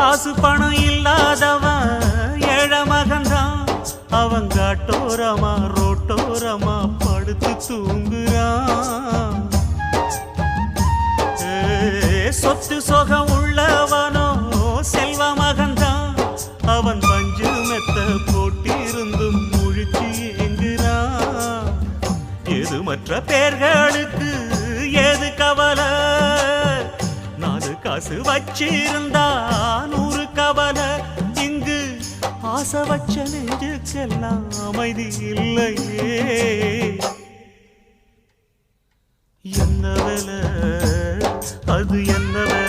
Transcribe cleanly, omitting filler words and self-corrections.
காசு பணம் இல்லாதவன் ஏழ மகன்தான். அவன் காட்டோரமா ரோட்டோரமா படுத்து தூங்குறான். சொத்து சொகம் உள்ளவனோ செல்வ மகன்தான். அவன் பஞ்சு மெத்த போட்டிருந்தும் முழிச்சு ஏங்குறான். எது மற்ற பேர்களுக்கு ஏது கவலை, 4 காசு வச்சிருந்தா 100 கவலை. இங்கு ஆசை வச்ச நெஞ்சுக்கெல்லாம் அமைதி இல்லையே. என்ன வேலை அது என்ன வேலை?